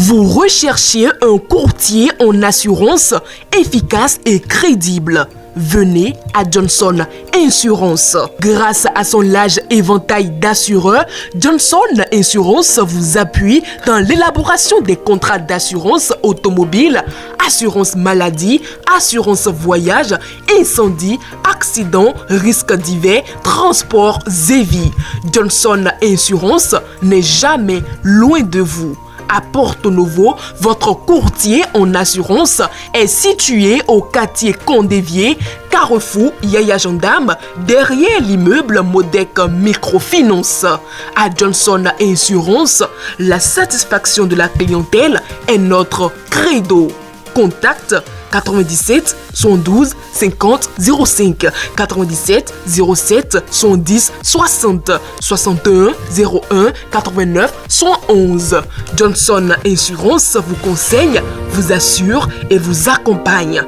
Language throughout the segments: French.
Vous recherchez un courtier en assurance efficace et crédible. Venez à Johnson Insurance. Grâce à son large éventail d'assureurs, Johnson Insurance vous appuie dans l'élaboration des contrats d'assurance automobile, assurance maladie, assurance voyage, incendie, accident, risques divers, transports et vie. Johnson Insurance n'est jamais loin de vous. À Porto Novo, votre courtier en assurance est situé au quartier Condévier, Carrefour Yaya Gendarme, derrière l'immeuble Modec Microfinance. À Johnson Insurance, la satisfaction de la clientèle est notre credo. Contact 97 112 50 05 97 07 110 60 61 01 89 111. Johnson Insurance vous conseille, vous assure et vous accompagne.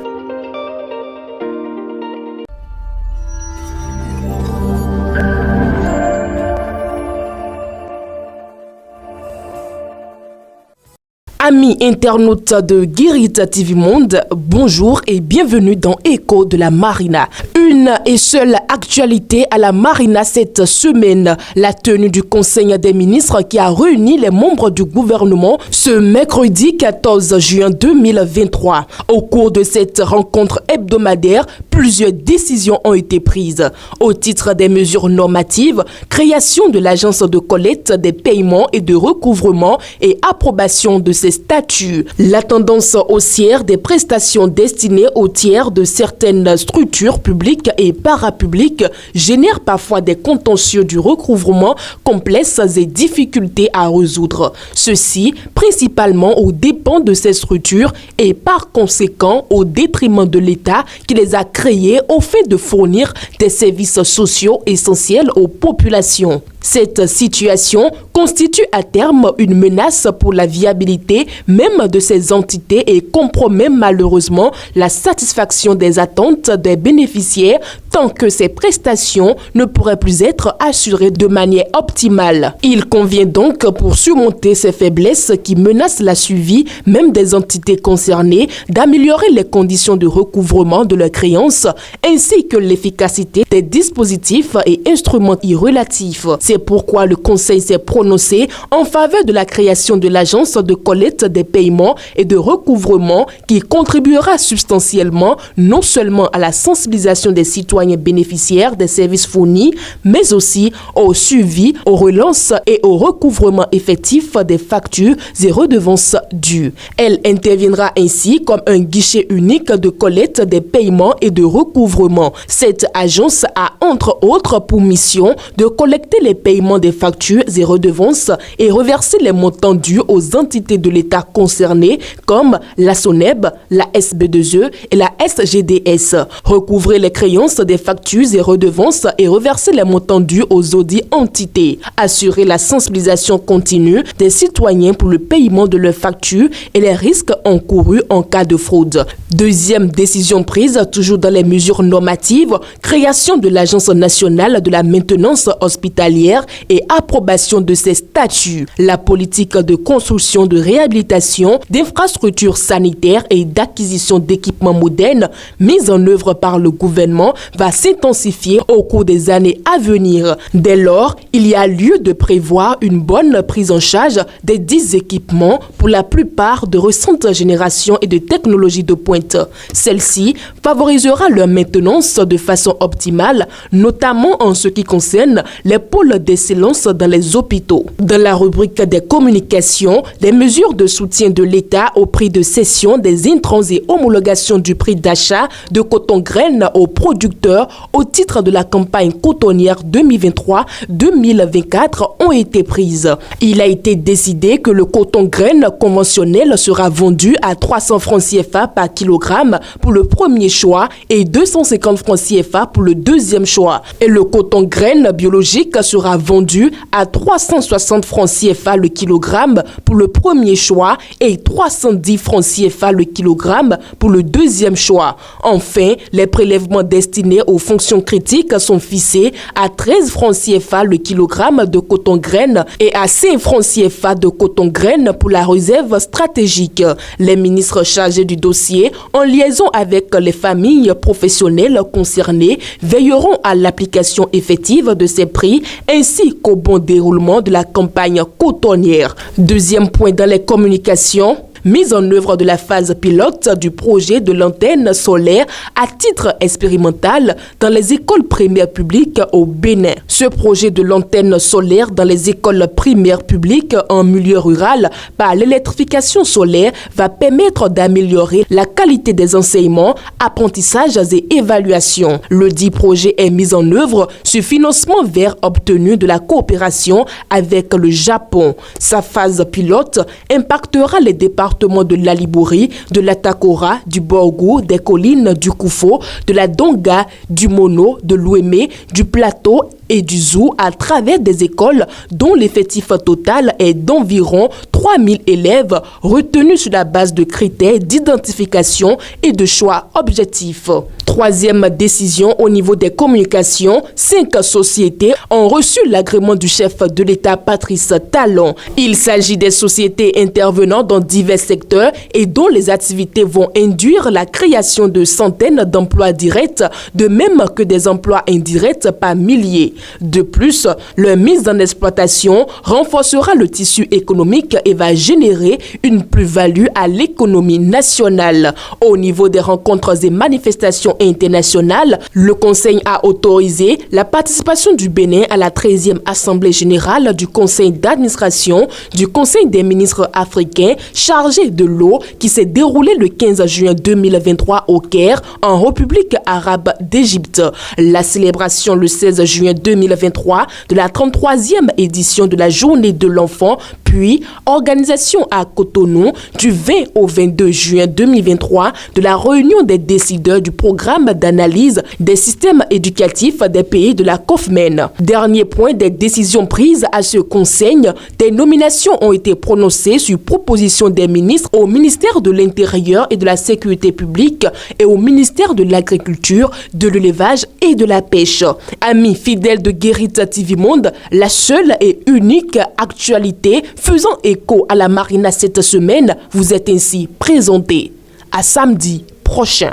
Amis internautes de Guérita TV Monde, bonjour et bienvenue dans Écho de la Marina. Une et seule actualité à la Marina cette semaine, la tenue du Conseil des ministres qui a réuni les membres du gouvernement ce mercredi 14 juin 2023. Au cours de cette rencontre hebdomadaire, plusieurs décisions ont été prises. Au titre des mesures normatives, création de l'agence de collecte des paiements et de recouvrement et approbation de ces statuts. La tendance haussière des prestations destinées aux tiers de certaines structures publiques et parapubliques génère parfois des contentieux du recouvrement complexes et difficultés à résoudre. Ceci principalement aux dépens de ces structures et par conséquent au détriment de l'État qui les a créées au fait de fournir des services sociaux essentiels aux populations. Cette situation constitue à terme une menace pour la viabilité même de ces entités et compromet malheureusement la satisfaction des attentes des bénéficiaires tant que ces prestations ne pourraient plus être assurées de manière optimale. Il convient donc pour surmonter ces faiblesses qui menacent la survie même des entités concernées d'améliorer les conditions de recouvrement de leurs créances ainsi que l'efficacité des dispositifs et instruments y relatifs. C'est pourquoi le Conseil s'est prononcé en faveur de la création de l'agence de collecte des paiements et de recouvrement qui contribuera substantiellement non seulement à la sensibilisation des citoyens bénéficiaires des services fournis, mais aussi au suivi, aux relances et au recouvrement effectif des factures et redevances dues. Elle interviendra ainsi comme un guichet unique de collecte des paiements et de recouvrement. Cette agence a entre autres pour mission de collecter les paiements des factures et redevances et reverser les montants dus aux entités de l'État concernées comme la SONEB, la SB2E et la SGDS. Recouvrer les créances des factures et redevances et reverser les montants dus aux audites entités. Assurer la sensibilisation continue des citoyens pour le paiement de leurs factures et les risques encourus en cas de fraude. Deuxième décision prise, toujours dans les mesures normatives, création de l'Agence nationale de la maintenance hospitalière et approbation de ses statuts. La politique de construction, de réhabilitation, d'infrastructures sanitaires et d'acquisition d'équipements modernes mise en œuvre par le gouvernement va s'intensifier au cours des années à venir. Dès lors, il y a lieu de prévoir une bonne prise en charge des 10 équipements, pour la plupart de récente génération et de technologies de pointe. Celle-ci favorisera leur maintenance de façon optimale, notamment en ce qui concerne les pôles d'excellence dans les hôpitaux. Dans la rubrique des communications, les mesures de soutien de l'État au prix de cession des intrants et homologation du prix d'achat de coton-graines aux producteurs au titre de la campagne cotonnière 2023-2024 ont été prises. Il a été décidé que le coton-graines conventionnel sera vendu à 300 francs CFA par kilogramme pour le premier choix et 250 francs CFA pour le deuxième choix. Et le coton-graines biologique sera vendu à 360 francs CFA le kilogramme pour le premier choix et 310 francs CFA le kilogramme pour le deuxième choix. Enfin, les prélèvements destinés aux fonctions critiques sont fixés à 13 francs CFA le kilogramme de coton-graines et à 5 francs CFA de coton-graines pour la réserve relève stratégique. Les ministres chargés du dossier, en liaison avec les familles professionnelles concernées, veilleront à l'application effective de ces prix ainsi qu'au bon déroulement de la campagne cotonnière. Deuxième point dans les communications, mise en œuvre de la phase pilote du projet de l'antenne solaire à titre expérimental dans les écoles primaires publiques au Bénin. Ce projet de l'antenne solaire dans les écoles primaires publiques en milieu rural par l'électrification solaire va permettre d'améliorer la qualité des enseignements, apprentissages et évaluations. Le dit projet est mis en œuvre sur financement vert obtenu de la coopération avec le Japon. Sa phase pilote impactera les départements de la Libouri, de la Takora, du Borgou, des collines du Koufo, de la Donga, du Mono, de l'Ouémé, du Plateau et du Zou à travers des écoles dont l'effectif total est d'environ 3000 élèves retenus sur la base de critères d'identification et de choix objectifs. Troisième décision au niveau des communications, 5 sociétés ont reçu l'agrément du chef de l'État Patrice Talon. Il s'agit des sociétés intervenant dans divers secteurs et dont les activités vont induire la création de centaines d'emplois directs, de même que des emplois indirects par milliers. De plus, leur mise en exploitation renforcera le tissu économique et va générer une plus-value à l'économie nationale. Au niveau des rencontres et manifestations internationales, le Conseil a autorisé la participation du Bénin à la 13e Assemblée générale du Conseil d'administration du Conseil des ministres africains chargé de l'eau qui s'est déroulée le 15 juin 2023 au Caire, en République arabe d'Égypte. La célébration le 16 juin 2023 de la 33e édition de la Journée de l'enfant, puis organisation à Cotonou du 20 au 22 juin 2023 de la réunion des décideurs du programme d'analyse des systèmes éducatifs des pays de la COFMEN. Dernier point des décisions prises à ce conseil, des nominations ont été prononcées sur proposition des ministres au ministère de l'Intérieur et de la Sécurité publique et au ministère de l'Agriculture, de l'Élevage et de la Pêche. Amis fidèles de Guérita TV Monde, la seule et unique actualité faisant écho à la Marina cette semaine vous est ainsi présentée. À samedi prochain.